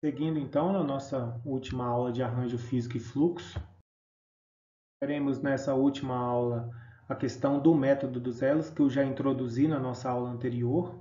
Seguindo então na nossa última aula de arranjo físico e fluxo, veremos nessa última aula a questão do método dos elos, que eu já introduzi na nossa aula anterior.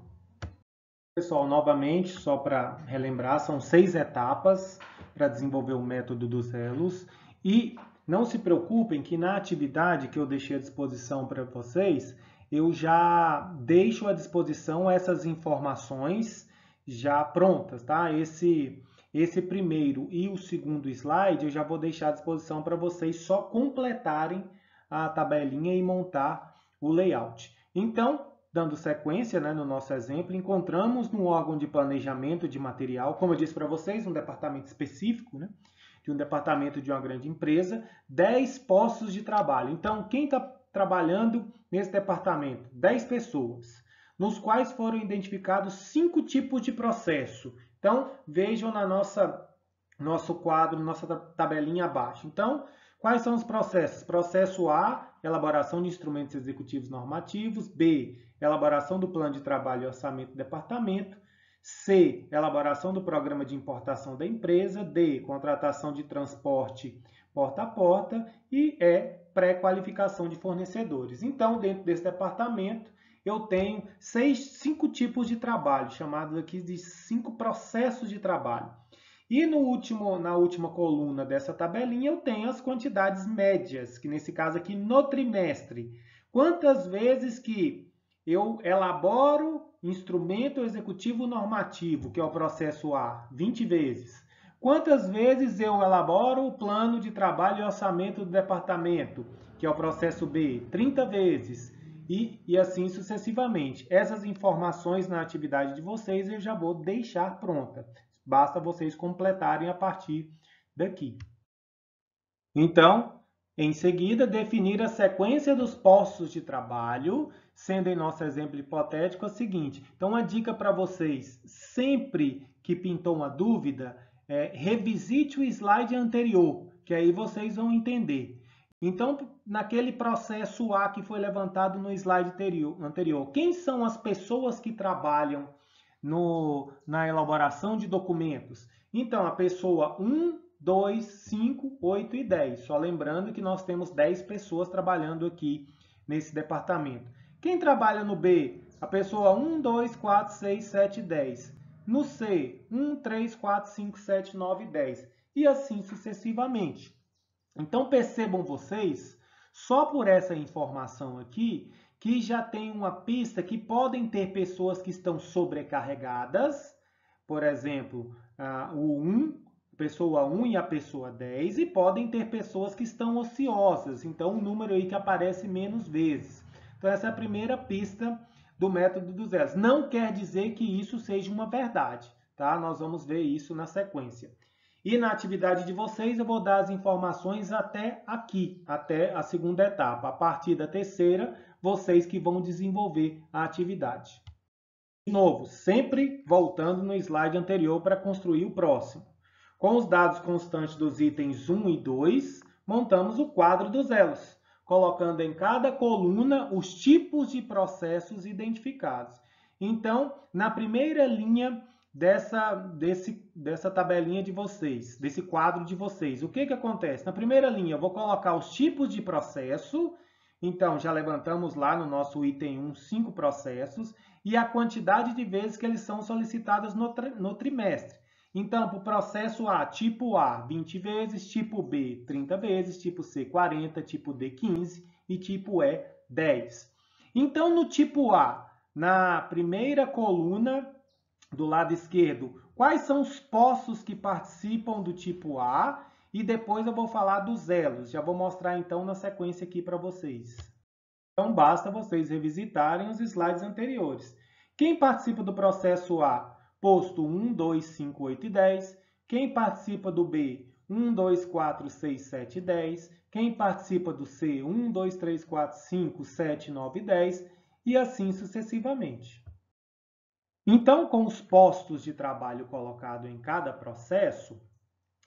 Pessoal, novamente, só para relembrar, são 6 etapas para desenvolver o método dos elos. E não se preocupem que na atividade que eu deixei à disposição para vocês, eu já deixo à disposição essas informações já prontas, tá? Esse primeiro e o segundo slide eu já vou deixar à disposição para vocês só completarem a tabelinha e montar o layout. Então, dando sequência, né, no nosso exemplo, encontramos no órgão de planejamento de material, como eu disse para vocês, um departamento específico, né, de um departamento de uma grande empresa, 10 postos de trabalho. Então, quem está trabalhando nesse departamento? 10 pessoas, nos quais foram identificados 5 tipos de processo. Então, vejam na nosso quadro, nossa tabelinha abaixo. Então, quais são os processos? Processo A, elaboração de instrumentos executivos normativos. B, elaboração do plano de trabalho e orçamento do departamento. C, elaboração do programa de importação da empresa. D, contratação de transporte porta a porta. E E, pré-qualificação de fornecedores. Então, dentro desse departamento, eu tenho 5 tipos de trabalho, chamados aqui de 5 processos de trabalho. E na última coluna dessa tabelinha eu tenho as quantidades médias, que nesse caso aqui no trimestre. Quantas vezes que eu elaboro instrumento executivo normativo, que é o processo A? 20 vezes. Quantas vezes eu elaboro o plano de trabalho e orçamento do departamento, que é o processo B? 30 vezes. E assim sucessivamente. Essas informações na atividade de vocês eu já vou deixar pronta. Basta vocês completarem a partir daqui. Então, em seguida, definir a sequência dos postos de trabalho, sendo em nosso exemplo hipotético a seguinte. Então, uma dica para vocês, sempre que pintou uma dúvida, revisite o slide anterior, que aí vocês vão entender. Então, naquele processo A que foi levantado no slide anterior, quem são as pessoas que trabalham na elaboração de documentos? Então, a pessoa 1, 2, 5, 8 e 10. Só lembrando que nós temos 10 pessoas trabalhando aqui nesse departamento. Quem trabalha no B? A pessoa 1, 2, 4, 6, 7 e 10. No C, 1, 3, 4, 5, 7, 9 e 10. E assim sucessivamente. Então percebam vocês, só por essa informação aqui, que já tem uma pista que podem ter pessoas que estão sobrecarregadas, por exemplo, o 1, pessoa 1 e a pessoa 10, e podem ter pessoas que estão ociosas, então um número aí que aparece menos vezes. Então essa é a primeira pista do método dos elos. Não quer dizer que isso seja uma verdade, tá? Nós vamos ver isso na sequência. E na atividade de vocês eu vou dar as informações até aqui, até a segunda etapa. A partir da terceira, vocês que vão desenvolver a atividade. De novo, sempre voltando no slide anterior para construir o próximo. Com os dados constantes dos itens 1 e 2, montamos o quadro dos elos, colocando em cada coluna os tipos de processos identificados. Então, na primeira linha dessa tabelinha de vocês, desse quadro de vocês, o que acontece? Na primeira linha, eu vou colocar os tipos de processo. Então, já levantamos lá no nosso item 1 5 processos e a quantidade de vezes que eles são solicitados no trimestre. Então, para o processo A, tipo A, 20 vezes, tipo B, 30 vezes, tipo C, 40, tipo D, 15 e tipo E, 10. Então, no tipo A, na primeira coluna do lado esquerdo, quais são os postos que participam do tipo A? E depois eu vou falar dos elos. Já vou mostrar então na sequência aqui para vocês. Então, basta vocês revisitarem os slides anteriores. Quem participa do processo A? Posto 1, 2, 5, 8 e 10. Quem participa do B? 1, 2, 4, 6, 7 e 10. Quem participa do C? 1, 2, 3, 4, 5, 7, 9 e 10. E assim sucessivamente. Então, com os postos de trabalho colocados em cada processo,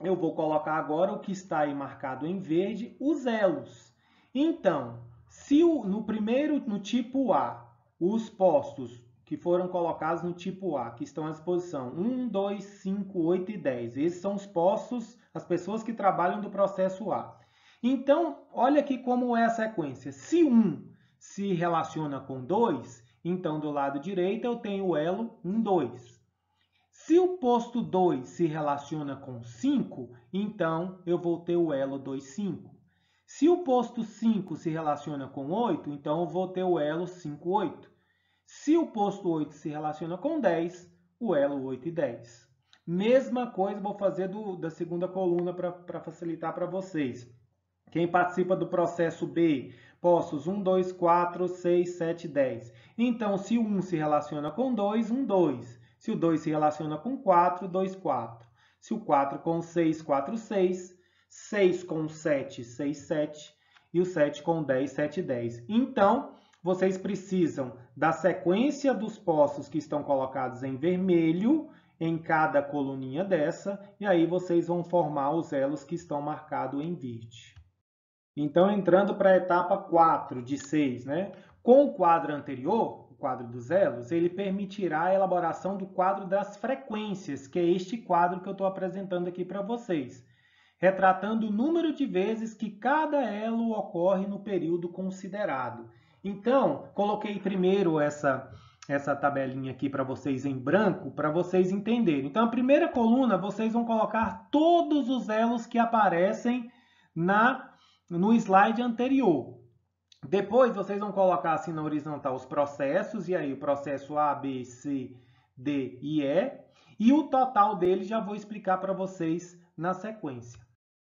eu vou colocar agora o que está aí marcado em verde, os elos. Então, se no tipo A, os postos que foram colocados no tipo A, que estão à disposição, 1, 2, 5, 8 e 10. Esses são os postos, as pessoas que trabalham do processo A. Então, olha aqui como é a sequência. Se 1 se relaciona com 2, então do lado direito eu tenho o elo 1, 2. Se o posto 2 se relaciona com 5, então eu vou ter o elo 2, 5. Se o posto 5 se relaciona com 8, então eu vou ter o elo 5, 8. Se o posto 8 se relaciona com 10, o elo 8 e 10. Mesma coisa vou fazer da segunda coluna para facilitar para vocês. Quem participa do processo B, postos 1, 2, 4, 6, 7, 10. Então, se o 1 se relaciona com 2, 1, 2. Se o 2 se relaciona com 4, 2, 4. Se o 4 com 6, 4, 6. 6 com 7, 6, 7. E o 7 com 10, 7, 10. Então, vocês precisam da sequência dos postos que estão colocados em vermelho em cada coluninha dessa, e aí vocês vão formar os elos que estão marcados em verde. Então, entrando para a etapa 4 de 6, né? Com o quadro anterior, o quadro dos elos, ele permitirá a elaboração do quadro das frequências, que é este quadro que eu estou apresentando aqui para vocês, retratando o número de vezes que cada elo ocorre no período considerado. Então, coloquei primeiro essa tabelinha aqui para vocês em branco, para vocês entenderem. Então, a primeira coluna, vocês vão colocar todos os elos que aparecem no slide anterior. Depois, vocês vão colocar assim na horizontal os processos, e aí o processo A, B, C, D e E. E o total deles já vou explicar para vocês na sequência.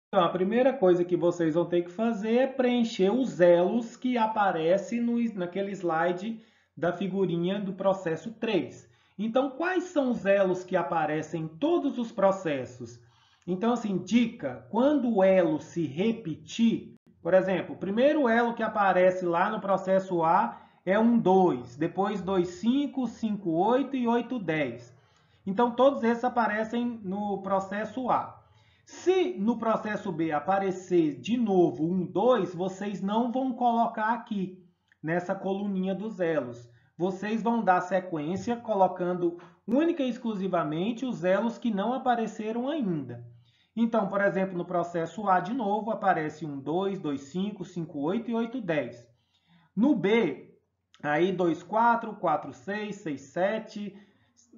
Então, a primeira coisa que vocês vão ter que fazer é preencher os elos que aparecem naquele slide da figurinha do processo 3. Então, quais são os elos que aparecem em todos os processos? Então, assim, dica, quando o elo se repetir, por exemplo, o primeiro elo que aparece lá no processo A é 1, 2, depois 2, 5, 5, 8 e 8, 10. Então, todos esses aparecem no processo A. Se no processo B aparecer de novo 1, 2, vocês não vão colocar aqui, nessa coluninha dos elos. Vocês vão dar sequência colocando única e exclusivamente os elos que não apareceram ainda. Então, por exemplo, no processo A, de novo, aparece 1, 2, 2, 5, 5, 8 e 8, 10. No B, aí 2, 4, 4, 6, 6, 7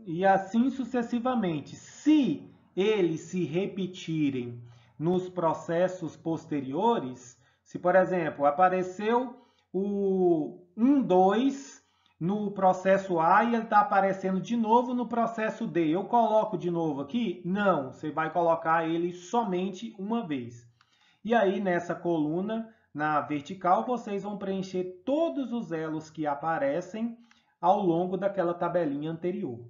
e assim sucessivamente. Se eles se repetirem nos processos posteriores, se, por exemplo, apareceu o 1, 2 no processo A e ele está aparecendo de novo no processo D, eu coloco de novo aqui? Não, você vai colocar ele somente uma vez. E aí, nessa coluna, na vertical, vocês vão preencher todos os elos que aparecem ao longo daquela tabelinha anterior.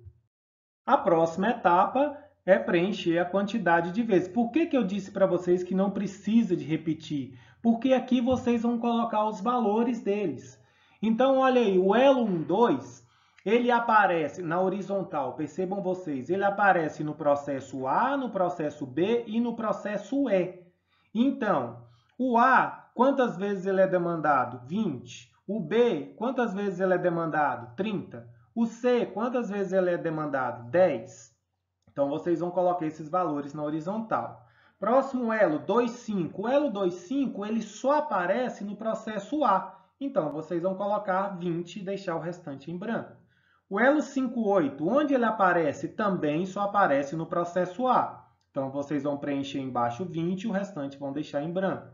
A próxima etapa é preencher a quantidade de vezes. Por que eu disse para vocês que não precisa de repetir? Porque aqui vocês vão colocar os valores deles. Então, olha aí, o elo 1, 2, ele aparece na horizontal, percebam vocês, ele aparece no processo A, no processo B e no processo E. Então, o A, quantas vezes ele é demandado? 20. O B, quantas vezes ele é demandado? 30. O C, quantas vezes ele é demandado? 10. Então, vocês vão colocar esses valores na horizontal. Próximo elo, 2,5. O elo 2,5, ele só aparece no processo A. Então, vocês vão colocar 20 e deixar o restante em branco. O elo 5,8, onde ele aparece? Também só aparece no processo A. Então, vocês vão preencher embaixo 20 e o restante vão deixar em branco.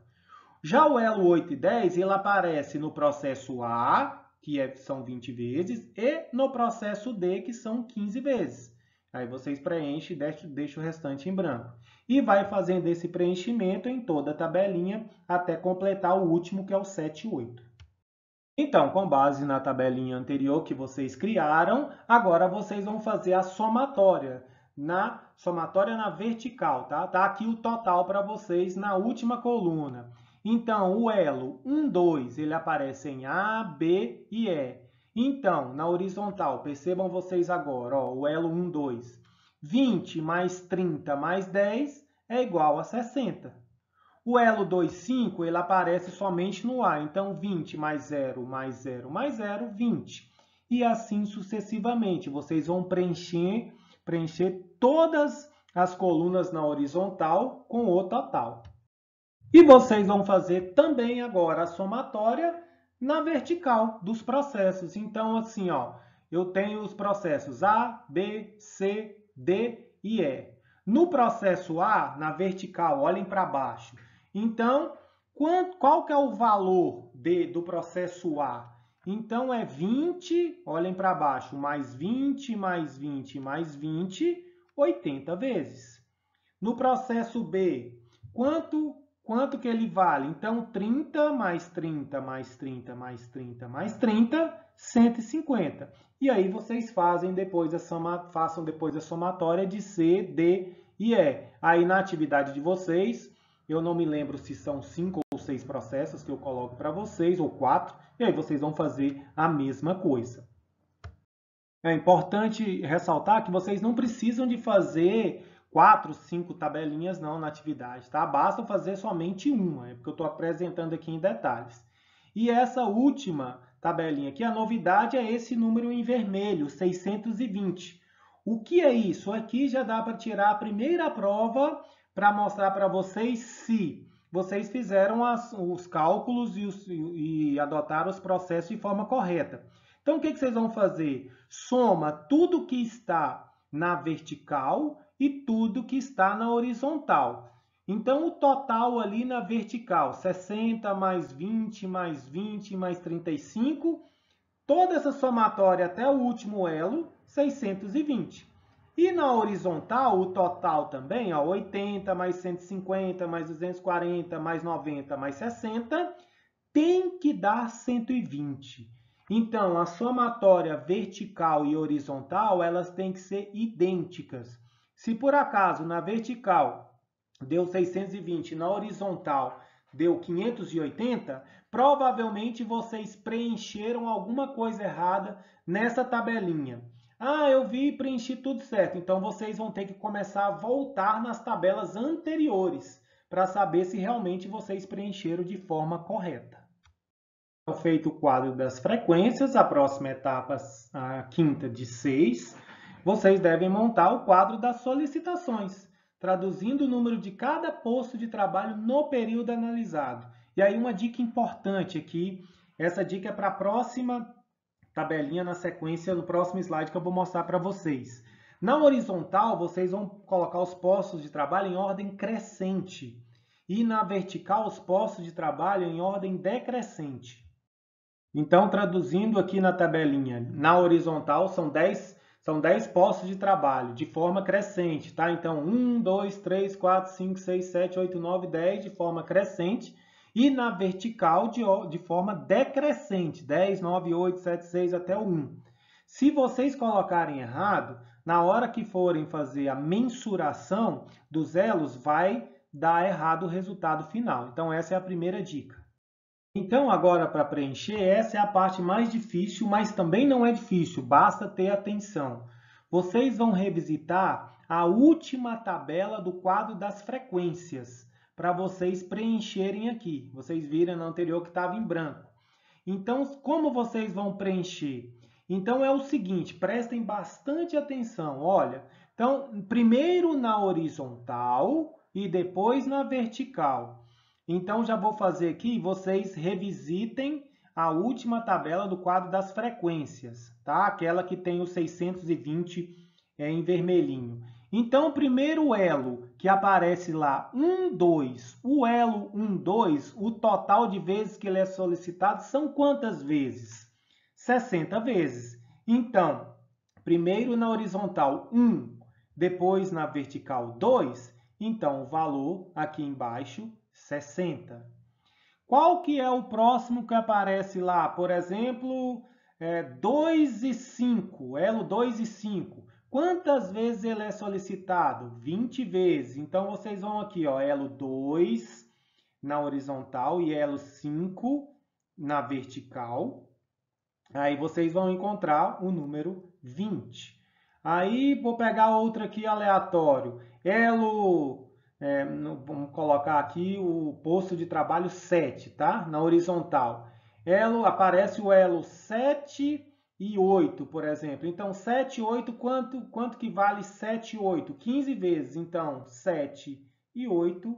Já o elo 8 e 10, ele aparece no processo A, que são 20 vezes, e no processo D, que são 15 vezes. Aí vocês preenchem e deixam o restante em branco. E vai fazendo esse preenchimento em toda a tabelinha até completar o último, que é o 7 e 8. Então, com base na tabelinha anterior que vocês criaram, agora vocês vão fazer a somatória. Somatória na vertical, tá? Tá aqui o total para vocês na última coluna. Então, o elo 1, 2, ele aparece em A, B e E. Então, na horizontal, percebam vocês agora, ó, o elo 1, 2. 20 mais 30 mais 10 é igual a 60. O elo 2, 5, ele aparece somente no A. Então, 20 mais 0 mais 0 mais 0, 20. e assim sucessivamente. Vocês vão preencher todas as colunas na horizontal com o total. E vocês vão fazer também agora a somatória na vertical dos processos. Então, assim, ó, eu tenho os processos A, B, C, D e E. No processo A, na vertical, olhem para baixo. Então, qual que é o valor do processo A? Então, é 20, olhem para baixo, mais 20, mais 20, mais 20, 80 vezes. No processo B, quanto que ele vale? Então, 30 mais 30 mais 30 mais 30 mais 30, 150. E aí vocês façam depois a somatória de C, D e E. Aí na atividade de vocês, eu não me lembro se são 5 ou 6 processos que eu coloco para vocês, ou 4, e aí vocês vão fazer a mesma coisa. É importante ressaltar que vocês não precisam de fazer 4, 5 tabelinhas não na atividade, tá? Basta fazer somente uma, é porque eu estou apresentando aqui em detalhes. E essa última tabelinha aqui, a novidade é esse número em vermelho, 620. O que é isso? Aqui já dá para tirar a primeira prova para mostrar para vocês se vocês fizeram os cálculos e adotaram os processos de forma correta. Então, o que vocês vão fazer? Soma tudo que está na vertical e tudo que está na horizontal. Então, o total ali na vertical, 60 mais 20, mais 20, mais 35, toda essa somatória até o último elo, 620. E na horizontal, o total também, ó, 80 mais 150, mais 240, mais 90, mais 60, tem que dar 120. Então, a somatória vertical e horizontal, elas têm que ser idênticas. Se por acaso na vertical deu 620, na horizontal deu 580, provavelmente vocês preencheram alguma coisa errada nessa tabelinha. Ah, eu vi e preenchi tudo certo. Então, vocês vão ter que começar a voltar nas tabelas anteriores para saber se realmente vocês preencheram de forma correta. Feito o quadro das frequências, a próxima etapa, a quinta de 6, vocês devem montar o quadro das solicitações, traduzindo o número de cada posto de trabalho no período analisado. E aí uma dica importante aqui, essa dica é para a próxima tabelinha na sequência, no próximo slide que eu vou mostrar para vocês. Na horizontal, vocês vão colocar os postos de trabalho em ordem crescente e na vertical, os postos de trabalho em ordem decrescente. Então, traduzindo aqui na tabelinha, na horizontal são 10 postos de trabalho, de forma crescente, tá? Então, 1, 2, 3, 4, 5, 6, 7, 8, 9, 10, de forma crescente. E na vertical, de forma decrescente, 10, 9, 8, 7, 6, até o 1. Se vocês colocarem errado, na hora que forem fazer a mensuração dos elos, vai dar errado o resultado final. Então, essa é a primeira dica. Então, agora para preencher, essa é a parte mais difícil, mas também não é difícil, basta ter atenção. Vocês vão revisitar a última tabela do quadro das frequências, para vocês preencherem aqui. Vocês viram na anterior que estava em branco. Então, como vocês vão preencher? Então, é o seguinte, prestem bastante atenção. Olha, então, primeiro na horizontal e depois na vertical. Então, já vou fazer aqui, vocês revisitem a última tabela do quadro das frequências, tá? Aquela que tem os 620 em vermelhinho. Então, o primeiro elo que aparece lá, 1, 2, o elo 1, 2, o total de vezes que ele é solicitado são quantas vezes? 60 vezes. Então, primeiro na horizontal 1, depois na vertical 2, então o valor aqui embaixo 60. Qual que é o próximo que aparece lá? Por exemplo, 2 e 5, elo 2 e 5. Quantas vezes ele é solicitado? 20 vezes. Então, vocês vão aqui, ó, elo 2 na horizontal e elo 5 na vertical. Aí vocês vão encontrar o número 20. Aí, vou pegar outra aqui aleatório. Vamos colocar aqui o posto de trabalho 7, tá? Na horizontal. Aparece o elo 7 e 8, por exemplo. Então, 7 e 8, quanto que vale 7 e 8? 15 vezes. Então, 7 e 8,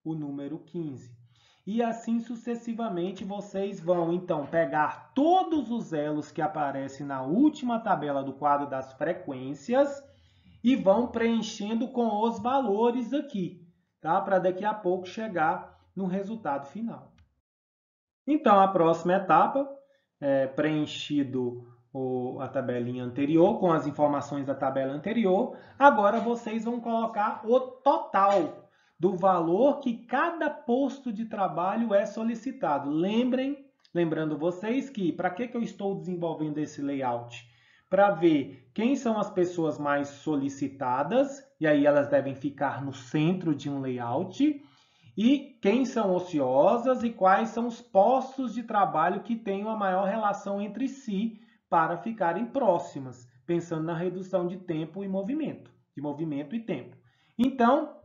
o número 15. E assim sucessivamente vocês vão, então, pegar todos os elos que aparecem na última tabela do quadro das frequências e vão preenchendo com os valores aqui, tá? Para daqui a pouco chegar no resultado final. Então, a próxima etapa é preenchido a tabelinha anterior com as informações da tabela anterior. Agora vocês vão colocar o total do valor que cada posto de trabalho é solicitado. Lembrando vocês que para que eu estou desenvolvendo esse layout? Para ver quem são as pessoas mais solicitadas, e aí elas devem ficar no centro de um layout, e quem são ociosas e quais são os postos de trabalho que têm uma maior relação entre si para ficarem próximas, pensando na redução de tempo e movimento, de movimento e tempo. Então,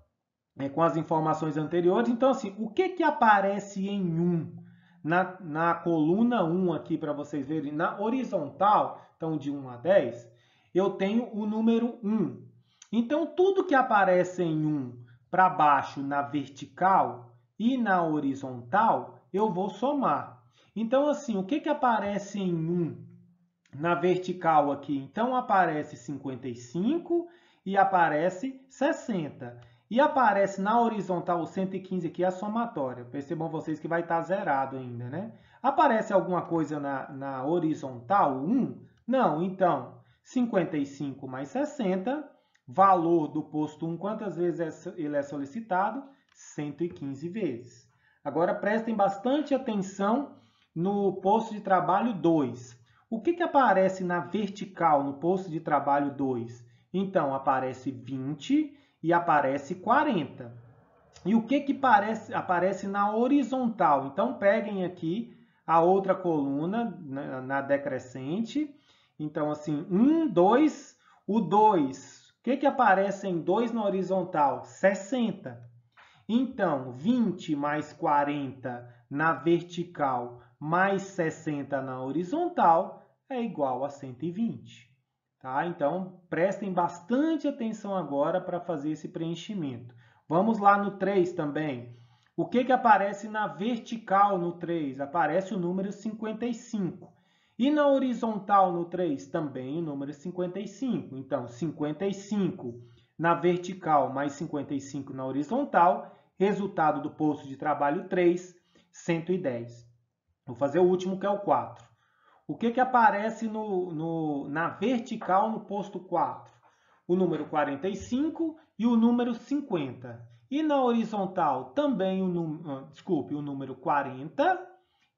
com as informações anteriores, então assim, o que aparece em 1? Na coluna 1 aqui, para vocês verem, na horizontal, então de 1 a 10, eu tenho o número 1. Então, tudo que aparece em 1 para baixo na vertical e na horizontal, eu vou somar. Então, assim, o que aparece em 1 na vertical aqui? Então, aparece 55 e aparece 60. E aparece na horizontal o 115 aqui, a somatória. Percebam vocês que vai estar zerado ainda, né? Aparece alguma coisa na horizontal 1? Não, então, 55 mais 60, valor do posto 1, quantas vezes ele é solicitado? 115 vezes. Agora, prestem bastante atenção no posto de trabalho 2. O que aparece na vertical no posto de trabalho 2? Então, aparece 20 e aparece 40. E o que aparece na horizontal? Então, peguem aqui a outra coluna na decrescente. Então, assim, 1, 2, o 2. O que aparece em 2 na horizontal? 60. Então, 20 mais 40 na vertical mais 60 na horizontal é igual a 120. Tá? Então, prestem bastante atenção agora para fazer esse preenchimento. Vamos lá no 3 também. O que aparece na vertical no 3? Aparece o número 55. E na horizontal no 3? Também o número 55. Então, 55 na vertical mais 55 na horizontal, resultado do posto de trabalho 3, 110. Vou fazer o último, que é o 4. O que aparece na vertical no posto 4? O número 45 e o número 50. E na horizontal também o número 40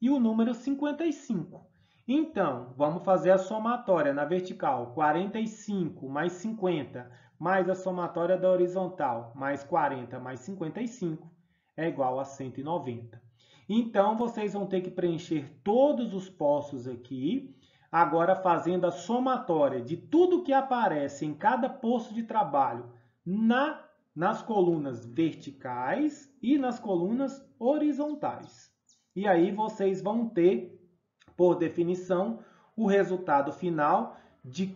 e o número 55. Então, vamos fazer a somatória na vertical. 45 mais 50 mais a somatória da horizontal, mais 40 mais 55, é igual a 190. Então, vocês vão ter que preencher todos os postos aqui, agora fazendo a somatória de tudo que aparece em cada posto de trabalho nas colunas verticais e nas colunas horizontais. E aí vocês vão ter, por definição, o resultado final de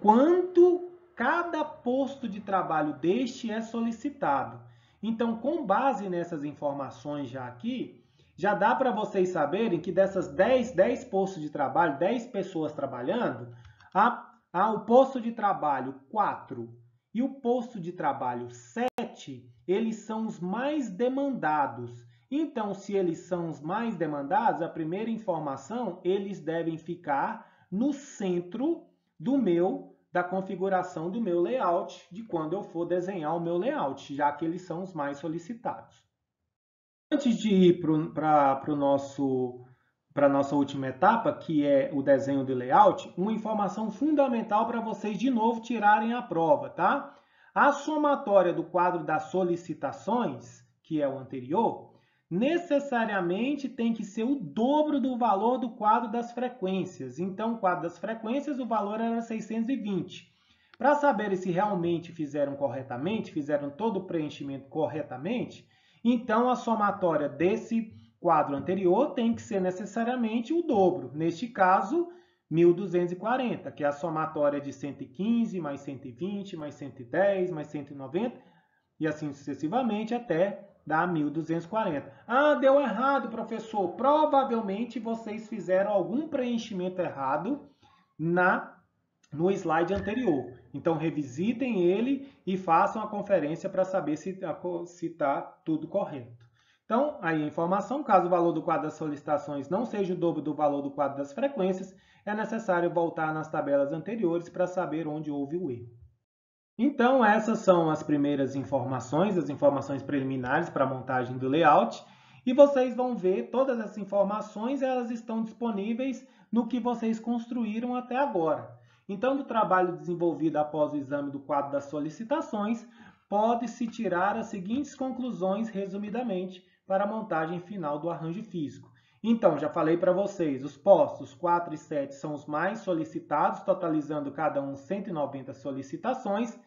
quanto cada posto de trabalho deste é solicitado. Então, com base nessas informações já aqui, já dá para vocês saberem que dessas 10 postos de trabalho, 10 pessoas trabalhando, o posto de trabalho 4 e o posto de trabalho 7, eles são os mais demandados. Então, se eles são os mais demandados, a primeira informação, eles devem ficar no centro da configuração do meu layout, de quando eu for desenhar o meu layout, já que eles são os mais solicitados. Antes de ir para a nossa última etapa, que é o desenho do layout, uma informação fundamental para vocês de novo tirarem a prova, tá? A somatória do quadro das solicitações, que é o anterior, necessariamente tem que ser o dobro do valor do quadro das frequências. Então, o quadro das frequências, o valor era 620. Para saber se realmente fizeram corretamente, fizeram todo o preenchimento corretamente, então a somatória desse quadro anterior tem que ser necessariamente o dobro. Neste caso, 1.240, que é a somatória de 115, mais 120, mais 110, mais 190, e assim sucessivamente até dar 1.240. Ah, deu errado, professor. Provavelmente vocês fizeram algum preenchimento errado no slide anterior. Então, revisitem ele e façam a conferência para saber se está tudo correto. Então, aí a informação, caso o valor do quadro das solicitações não seja o dobro do valor do quadro das frequências, é necessário voltar nas tabelas anteriores para saber onde houve o erro. Então, essas são as primeiras informações, as informações preliminares para a montagem do layout. E vocês vão ver todas essas informações, elas estão disponíveis no que vocês construíram até agora. Então, do trabalho desenvolvido após o exame do quadro das solicitações, pode-se tirar as seguintes conclusões, resumidamente, para a montagem final do arranjo físico. Então, já falei para vocês, os postos 4 e 7 são os mais solicitados, totalizando cada um 190 solicitações.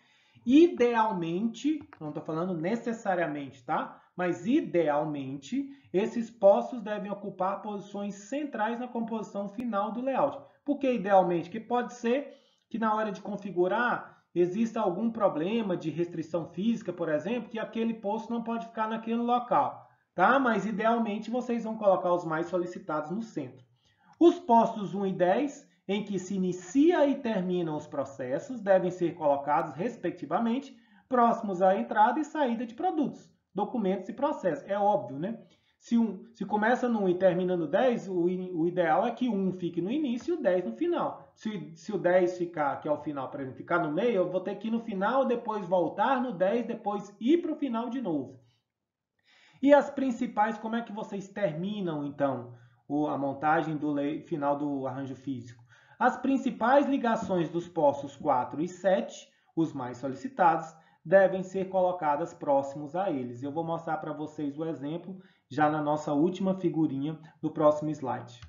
Idealmente, não estou falando necessariamente, tá? Mas idealmente, esses postos devem ocupar posições centrais na composição final do layout. Por que idealmente? Que pode ser que na hora de configurar exista algum problema de restrição física, por exemplo, que aquele posto não pode ficar naquele local, tá? Mas idealmente vocês vão colocar os mais solicitados no centro. Os postos 1 e 10, em que se inicia e terminam os processos, devem ser colocados, respectivamente, próximos à entrada e saída de produtos, documentos e processos. É óbvio, né? Se começa no 1 e termina no 10, o ideal é que o 1 fique no início e o 10 no final. Se o 10 ficar, que é o final, para ele ficar no meio, eu vou ter que ir no final, depois voltar no 10, depois ir para o final de novo. E as principais, como é que vocês terminam, então, a montagem do final do arranjo físico? As principais ligações dos postos 4 e 7, os mais solicitados, devem ser colocadas próximos a eles. Eu vou mostrar para vocês o exemplo já na nossa última figurinha do próximo slide.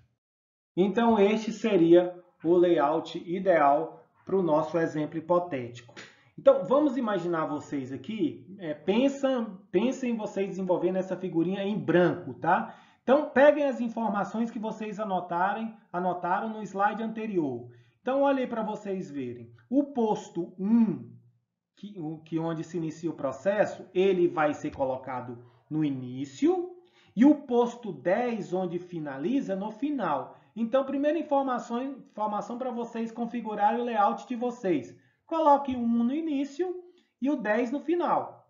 Então, este seria o layout ideal para o nosso exemplo hipotético. Então, vamos imaginar vocês aqui, pensem vocês desenvolvendo essa figurinha em branco, tá? Então, peguem as informações que vocês anotaram no slide anterior. Então, olhem para vocês verem. O posto 1, onde se inicia o processo, ele vai ser colocado no início, e o posto 10, onde finaliza, no final. Então, primeira informação para vocês configurarem o layout de vocês. Coloque o 1 no início e o 10 no final.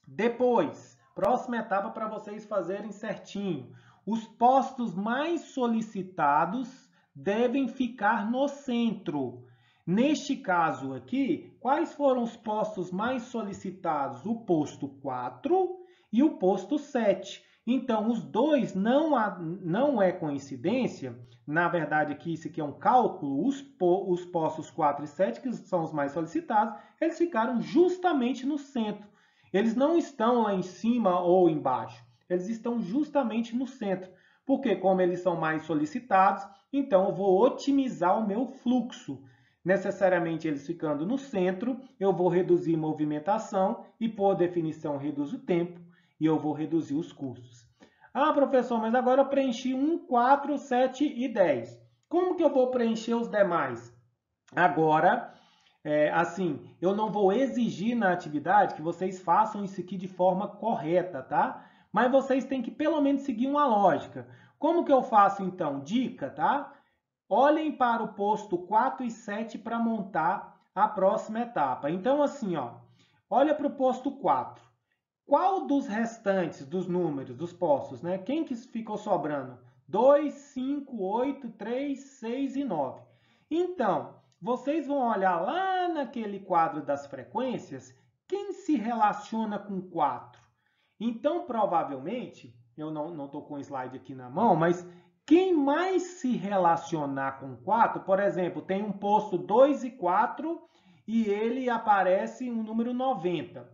Depois, próxima etapa para vocês fazerem certinho. Os postos mais solicitados devem ficar no centro. Neste caso aqui, quais foram os postos mais solicitados? O posto 4 e o posto 7. Então, os dois não é coincidência. Na verdade, aqui isso aqui é um cálculo. Os postos 4 e 7, que são os mais solicitados, eles ficaram justamente no centro. Eles não estão lá em cima ou embaixo. Eles estão justamente no centro. Porque, como eles são mais solicitados, então eu vou otimizar o meu fluxo. Necessariamente eles ficando no centro, eu vou reduzir movimentação e, por definição, reduz o tempo e eu vou reduzir os custos. Ah, professor, mas agora eu preenchi 1, 4, 7 e 10. Como que eu vou preencher os demais? Agora, eu não vou exigir na atividade que vocês façam isso aqui de forma correta, tá? Mas vocês têm que pelo menos seguir uma lógica. Como que eu faço então? Dica, tá? Olhem para o posto 4 e 7 para montar a próxima etapa. Então, assim, ó, olha para o posto 4. Qual dos restantes dos números, dos postos, né? Quem que ficou sobrando? 2, 5, 8, 3, 6 e 9. Então, vocês vão olhar lá naquele quadro das frequências, quem se relaciona com 4? Então, provavelmente, eu não estou com o slide aqui na mão, mas quem mais se relacionar com 4, por exemplo, tem um posto 2 e 4 e ele aparece um número 90.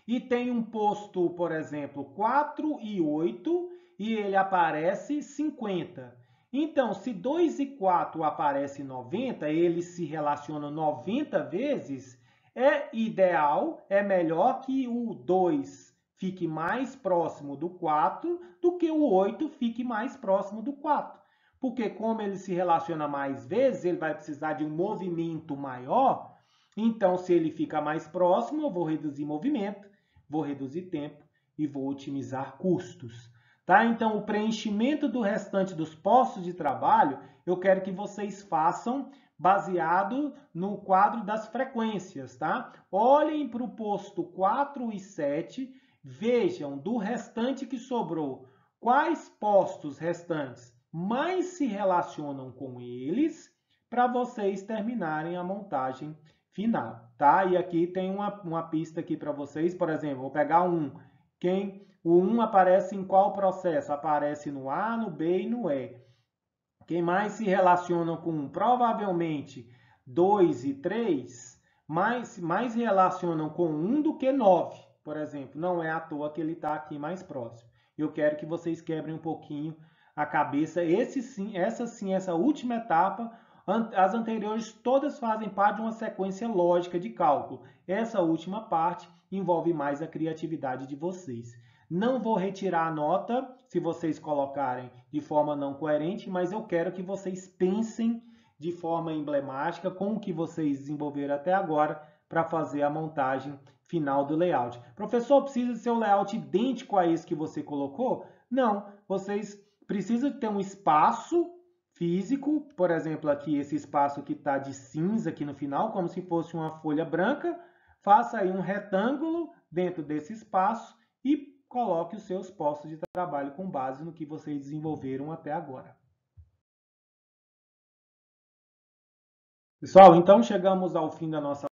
E tem um posto, por exemplo, 4 e 8 e ele aparece 50. Então, se 2 e 4 aparece 90, eles se relacionam 90 vezes, é ideal, é melhor que o 2 fique mais próximo do 4 do que o 8 fique mais próximo do 4. Porque como ele se relaciona mais vezes, ele vai precisar de um movimento maior. Então, se ele fica mais próximo, eu vou reduzir movimento, vou reduzir tempo e vou otimizar custos. Tá? Então, o preenchimento do restante dos postos de trabalho, eu quero que vocês façam baseado no quadro das frequências. Tá? Olhem para o posto 4 e 7, vejam do restante que sobrou, quais postos restantes mais se relacionam com eles para vocês terminarem a montagem final, tá? E aqui tem uma pista aqui para vocês, por exemplo, vou pegar o 1 aparece em qual processo? Aparece no A, no B e no E. Quem mais se relaciona com 1? Provavelmente 2 e 3 mais relacionam com 1 do que 9, por exemplo. Não é à toa que ele está aqui mais próximo. Eu quero que vocês quebrem um pouquinho a cabeça. Essa última etapa, as anteriores todas fazem parte de uma sequência lógica de cálculo. Essa última parte envolve mais a criatividade de vocês. Não vou retirar a nota se vocês colocarem de forma não coerente, mas eu quero que vocês pensem de forma emblemática com o que vocês desenvolveram até agora para fazer a montagem final do layout. Professor, precisa ser um layout idêntico a esse que você colocou? Não, vocês precisam ter um espaço físico, por exemplo, aqui esse espaço que está de cinza aqui no final, como se fosse uma folha branca. Faça aí um retângulo dentro desse espaço e coloque os seus postos de trabalho com base no que vocês desenvolveram até agora. Pessoal, então chegamos ao fim da nossa